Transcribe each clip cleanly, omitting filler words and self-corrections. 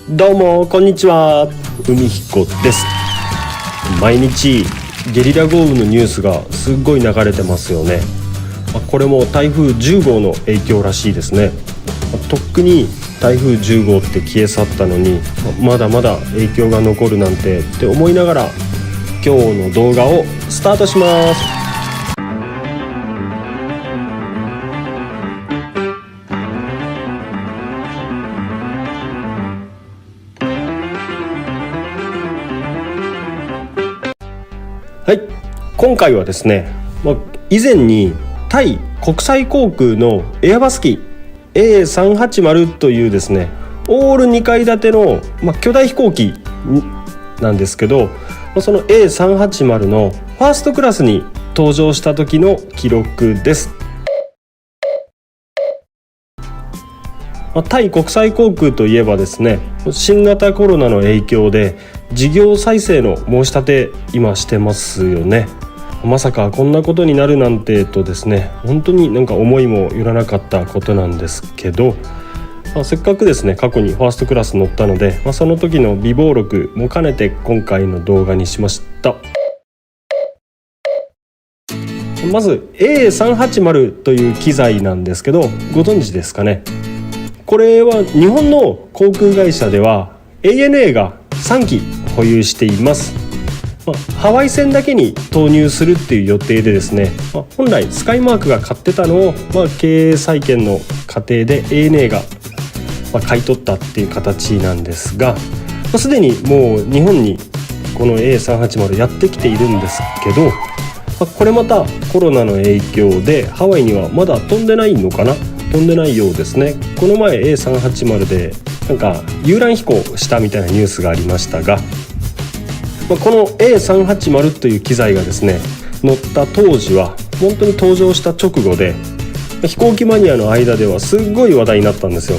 どうもこんにちは、海彦です。毎日ゲリラ豪雨のニュースがすっごい流れてますよね。これも台風10号の影響らしいですね。とっくに台風10号って消え去ったのにまだまだ影響が残るなんてって思いながら今日の動画をスタートします。はい、今回はですね、以前にタイ国際航空のエアバス機 A380 というですねオール2階建ての、巨大飛行機なんですけど、その A380 のファーストクラスに登場した時の記録です。タイ国際航空といえばですね、新型コロナの影響で事業再生の申し立て今してますよね。まさかこんなことになるなんてとですね、本当に思いもよらなかったことなんですけど、せっかくですね過去にファーストクラス乗ったので、その時の備忘録も兼ねて今回の動画にしました。まず A380 という機材なんですけど、ご存知ですかね。これは日本の航空会社では ANA が3機保有しています。ハワイ線だけに投入するっていう予定でですね、本来スカイマークが買ってたのを、経営再建の過程で ANA が買い取ったっていう形なんですが、すでにもう日本にこの A380 やってきているんですけど、これまたコロナの影響でハワイにはまだ飛んでないのかな、飛んでないようですね。この前 A380 で遊覧飛行したみたいなニュースがありましたが、この A380 という機材がですね乗った当時は本当に登場した直後で飛行機マニアの間ではすっごい話題になったんですよ。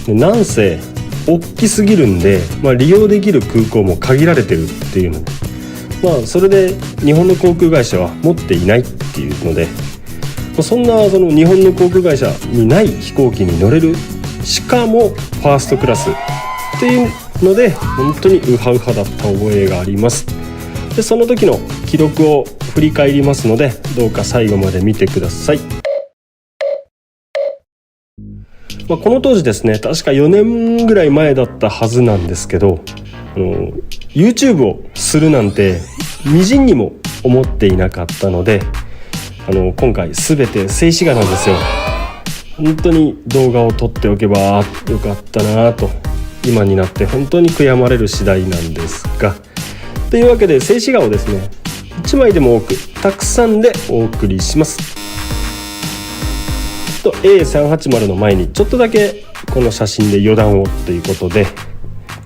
でなんせ大きすぎるんで、利用できる空港も限られてるっていうので、それで日本の航空会社は持っていないっていうので、その日本の航空会社にない飛行機に乗れる、しかもファーストクラスっていうので本当にウハウハだった覚えがあります。でその時の記録を振り返りますので、どうか最後まで見てください。この当時ですね、確か4年ぐらい前だったはずなんですけど、YouTube をするなんて微塵にも思っていなかったので、今回全て静止画なんですよ。本当に動画を撮っておけばよかったなと今になって本当に悔やまれる次第なんですが、というわけで静止画をですね1枚でも多くたくさんでお送りします。A380 の前にちょっとだけこの写真で余談をということで、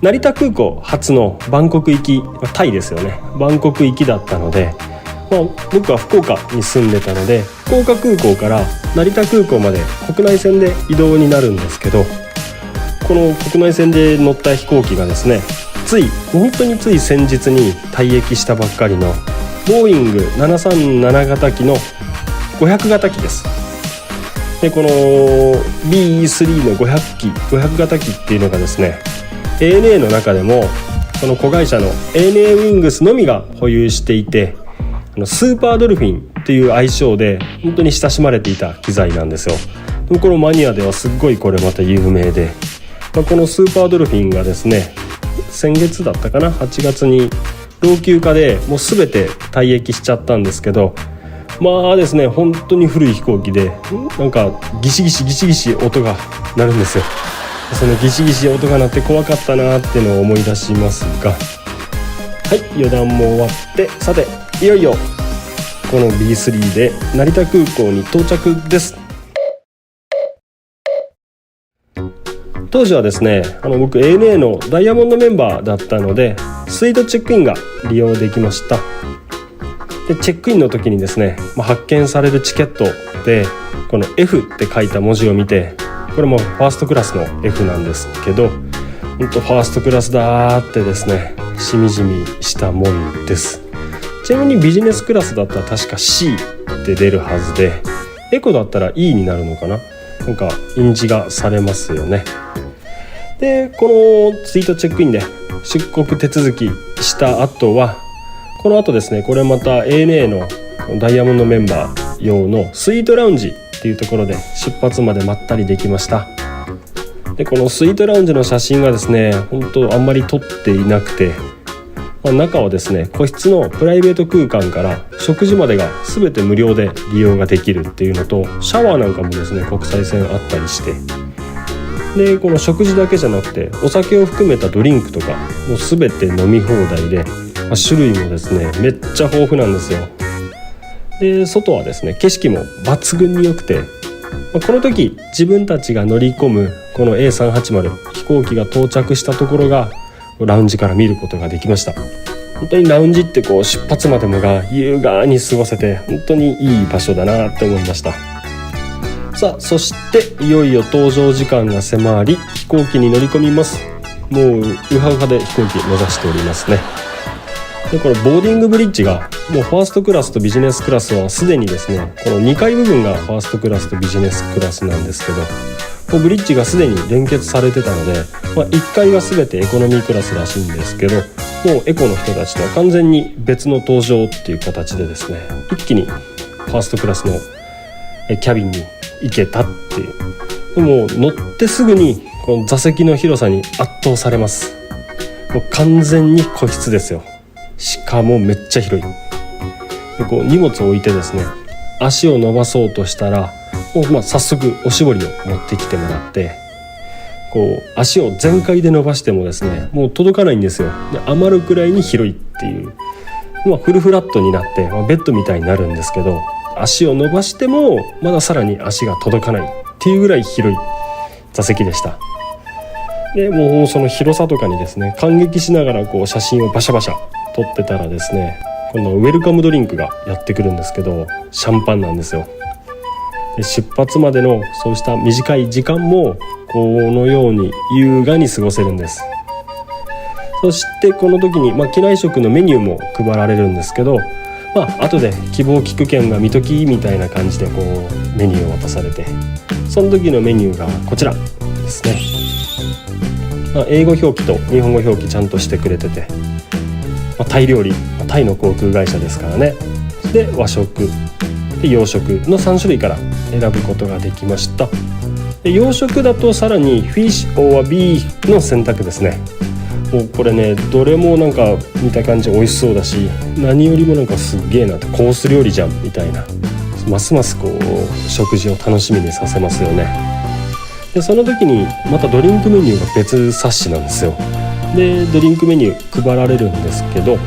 成田空港初のバンコク行き、タイですよね、バンコク行きだったので、僕は福岡に住んでたので福岡空港から成田空港まで国内線で移動になるんですけど、この国内線で乗った飛行機がですね本当につい先日に退役したばっかりのボーイング737型機の500型機です。でこの BE3 の500型機っていうのがですね ANA の中でもこの子会社の ANA ウィングスのみが保有していて、スーパードルフィンっていう愛称で本当に親しまれていた機材なんですよ。でもこのマニアではすっごいこれまた有名で、このスーパードルフィンがですね先月だったかな、8月に老朽化でもう全て退役しちゃったんですけど、ですね本当に古い飛行機でギシギシ音が鳴るんですよ。そのギシギシ音が鳴って怖かったなっていうのを思い出しますが、はい、余談も終わって、さていよいよこの B3 で成田空港に到着です。当時はですね僕 ANA のダイヤモンドメンバーだったのでスイートチェックインが利用できました。でチェックインの時にですね、発券されるチケットでこの F って書いた文字を見て、これもファーストクラスの F なんですけど、本当ファーストクラスだーってですねしみじみしたもんです。ちなみにビジネスクラスだったら確か C って出るはずで、エコだったら E になるのかな、印字がされますよね。でこのツイートチェックインで出国手続きした後は、この後ですね、これまた ANA のダイヤモンドメンバー用のスイートラウンジっていうところで出発までまったりできました。でこのスイートラウンジの写真がですね、本当あんまり撮っていなくて、中はですね、個室のプライベート空間から食事までが全て無料で利用ができるっていうのと、シャワーなんかもですね、国際線あったりして、でこの食事だけじゃなくてお酒を含めたドリンクとかもう全て飲み放題で、種類もですねめっちゃ豊富なんですよ。で外はですね景色も抜群に良くて、この時自分たちが乗り込むこの A380 飛行機が到着したところがラウンジから見ることができました。本当にラウンジってこう出発までもが優雅に過ごせて、本当にいい場所だなって思いました。さあそしていよいよ搭乗時間が迫り、飛行機に乗り込みます。もうウハウハで飛行機目指しておりますね。でこれボーディングブリッジがもうファーストクラスとビジネスクラスはすでにですね、この2階部分がファーストクラスとビジネスクラスなんですけど、もうブリッジがすでに連結されてたので、1階が全てエコノミークラスらしいんですけど、もうエコの人たちとは完全に別の搭乗っていう形でですね、一気にファーストクラスのキャビンに行けたっていう。もう乗ってすぐにこの座席の広さに圧倒されます。もう完全に個室ですよ。しかもめっちゃ広い。でこう荷物を置いてですね、足を伸ばそうとしたらもう早速おしぼりを持ってきてもらって、こう足を全開で伸ばしてもですねもう届かないんですよ。で余るくらいに広いっていう、フルフラットになって、ベッドみたいになるんですけど、足を伸ばしてもまださらに足が届かないっていうぐらい広い座席でした。でもうその広さとかにですね感激しながらこう写真をバシャバシャ撮ってたらですね、今度ウェルカムドリンクがやってくるんですけど、シャンパンなんですよ。で出発までのそうした短い時間もこのように優雅に過ごせるんです。そしてこの時に、機内食のメニューも配られるんですけど、後で希望聞く券が見ときみたいな感じでこうメニューを渡されて、その時のメニューがこちらですね。英語表記と日本語表記ちゃんとしてくれてて、タイ料理、タイの航空会社ですからね。で和食で洋食の3種類から選ぶことができました。で洋食だとさらにフィッシュ or ビーフの選択ですね。もうこれねどれもなんか見た感じ美味しそうだし、何よりもなんかすっげえなって、コース料理じゃんみたいな、ますますこう食事を楽しみにさせますよね。でその時にまたドリンクメニューが別冊子なんですよ。でドリンクメニュー配られるんですけど、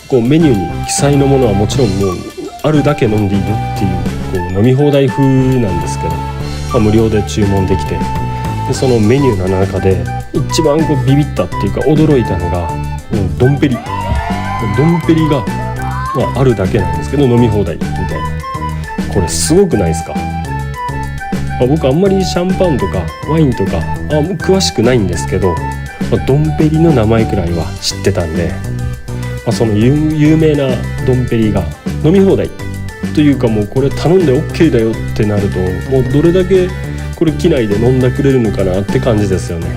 こうメニューに記載のものはもちろんもうあるだけ飲んでいいよっていう、こう飲み放題風なんですけど、無料で注文できて、でそのメニューの中で一番こうビビったっていうか驚いたのがドンペリが、あるだけなんですけど飲み放題みたいな。これすごくないですか？僕あんまりシャンパンとかワインとか詳しくないんですけど、ドンペリの名前くらいは知ってたんで、その有名なドンペリが飲み放題というか、もうこれ頼んで OK だよってなると、もうどれだけこれ機内で飲んでくれるのかなって感じですよね。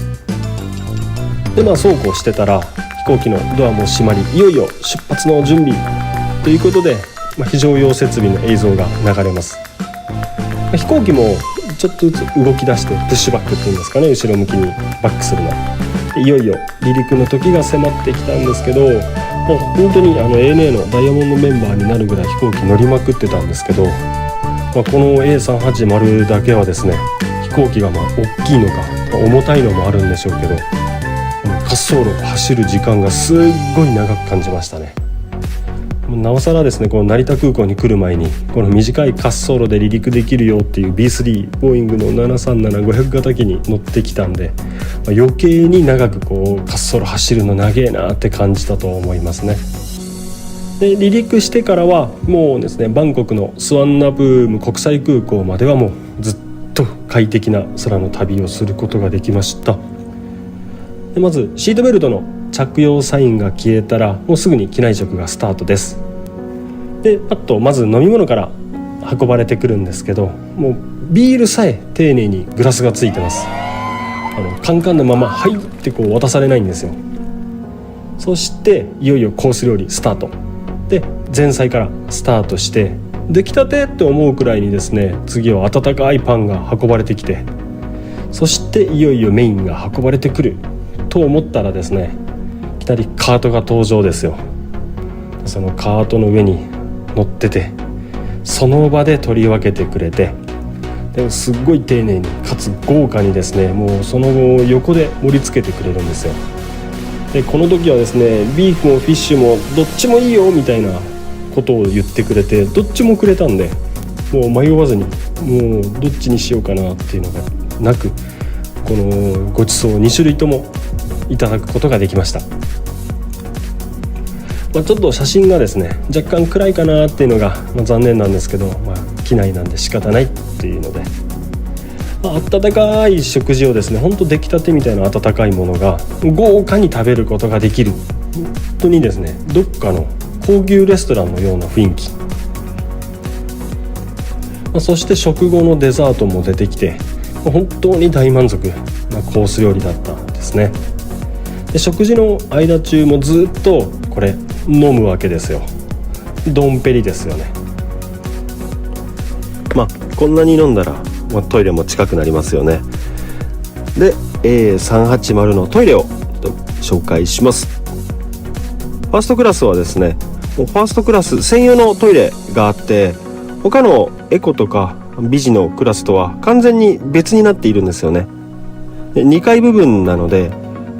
でそうこうしてたら飛行機のドアも閉まり、いよいよ出発の準備ということで、非常用設備の映像が流れます。飛行機もちょっとずつ動き出して、プッシュバックっていうんですかね、後ろ向きにバックするの。いよいよ離陸の時が迫ってきたんですけど、もう本当にANA のダイヤモンドメンバーになるぐらい飛行機乗りまくってたんですけど、この A380 だけはですね、飛行機が大きいのか重たいのもあるんでしょうけど、滑走路を走る時間がすっごい長く感じましたね。なおさらですね、この成田空港に来る前にこの短い滑走路で離陸できるよっていう B3 ボーイングの737-500型機に乗ってきたんで、余計に長くこう滑走路走るの長えなって感じたと思いますね。で離陸してからはもうですね、バンコクのスワンナプーム国際空港まではもうずっと快適な空の旅をすることができました。でまずシートベルトの着用サインが消えたらもうすぐに機内食がスタートです。でパッとまず飲み物から運ばれてくるんですけど、もうビールさえ丁寧にグラスがついてます。カンカンのままはいってこう渡されないんですよ。そしていよいよコース料理スタートで、前菜からスタートして、出来たてって思うくらいにですね、次は温かいパンが運ばれてきて、そしていよいよメインが運ばれてくると思ったらですね、いきなりカートが登場ですよ。そのカートの上に乗ってて、その場で取り分けてくれて、でもすっごい丁寧にかつ豪華にですね、もうその後横で盛り付けてくれるんですよ。でこの時はですね、ビーフもフィッシュもどっちもいいよみたいなことを言ってくれて、どっちもくれたんで、もう迷わずにもうどっちにしようかなっていうのがなく、このごちそう2種類ともいただくことができました。ちょっと写真がですね若干暗いかなっていうのが、残念なんですけど、機内なんで仕方ないっていうので、温かい食事をですね、ほんと出来たてみたいな温かいものが豪華に食べることができる、本当にですねどっかの高級レストランのような雰囲気、そして食後のデザートも出てきて、本当に大満足なコース料理だったんですね。で食事の間中もずっとこれ飲むわけですよ。ドンペリですよね。こんなに飲んだら、トイレも近くなりますよね。で、380のトイレを紹介します。ファーストクラスはですね、ファーストクラス専用のトイレがあって、他のエコとかビジのクラスとは完全に別になっているんですよね。で2階部分なので、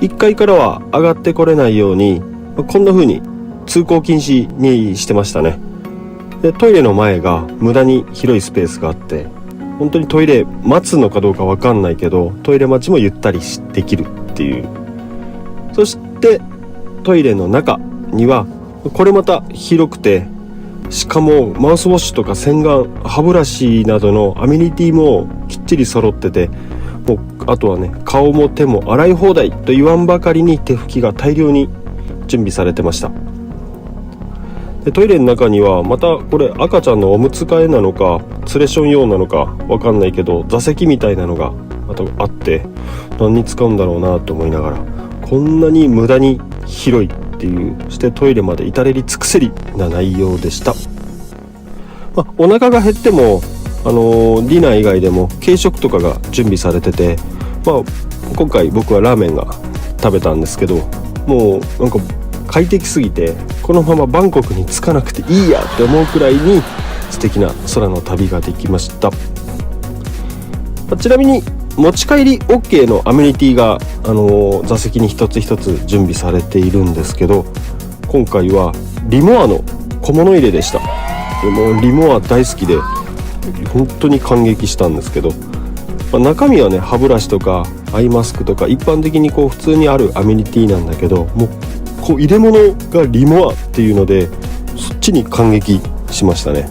1階からは上がってこれないように、こんな風に通行禁止にしてましたね。でトイレの前が無駄に広いスペースがあって、本当にトイレ待つのかどうか分かんないけど、トイレ待ちもゆったりできるっていう。そしてトイレの中にはこれまた広くて、しかもマウスウォッシュとか洗顔、歯ブラシなどのアメニティもきっちり揃ってて、もうあとはね、顔も手も洗い放題と言わんばかりに手拭きが大量に準備されてました。でトイレの中にはまたこれ赤ちゃんのおむつ替えなのかツレション用なのかわかんないけど、座席みたいなのがまたあって、何に使うんだろうなと思いながら、こんなに無駄に広いっていう、そしてトイレまで至れり尽くせりな内容でした。お腹が減ってもディナー以外でも軽食とかが準備されてて、今回僕はラーメンが食べたんですけど、もうなんか快適すぎて、このままバンコクに着かなくていいやって思うくらいに素敵な空の旅ができました。ちなみに持ち帰り OK のアメニティが、座席に一つ一つ準備されているんですけど、今回はリモアの小物入れでした。でもリモア大好きで本当に感激したんですけど、中身はね、歯ブラシとかアイマスクとか一般的に普通にあるアメニティなんだけど、もう入れ物がリモアっていうので、そっちに感激しましたね。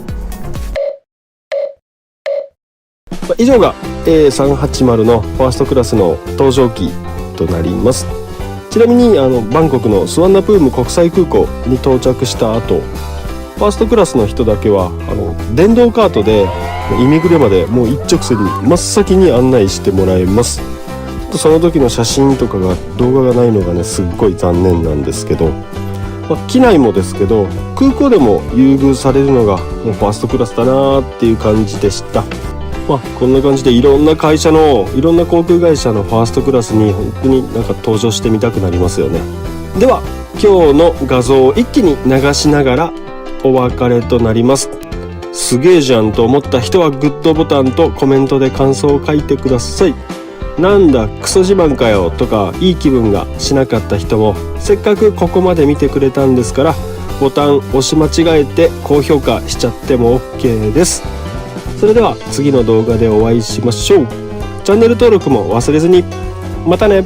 以上が A380 のファーストクラスの搭乗機となります。ちなみにバンコクのスワンナプーム国際空港に到着した後、ファーストクラスの人だけは電動カートでイミグレまでもう一直線に真っ先に案内してもらえます。その時の写真とかが動画がないのがね、すっごい残念なんですけど、機内もですけど空港でも優遇されるのがもうファーストクラスだなっていう感じでした。こんな感じでいろんな会社のいろんな航空会社のファーストクラスに本当になんか登場してみたくなりますよね。では今日の画像を一気に流しながらお別れとなります。すげえじゃんと思った人はグッドボタンとコメントで感想を書いてください。なんだクソ自慢かよとかいい気分がしなかった人も、せっかくここまで見てくれたんですから、ボタン押し間違えて高評価しちゃっても OK です。それでは次の動画でお会いしましょう。チャンネル登録も忘れずに。またね。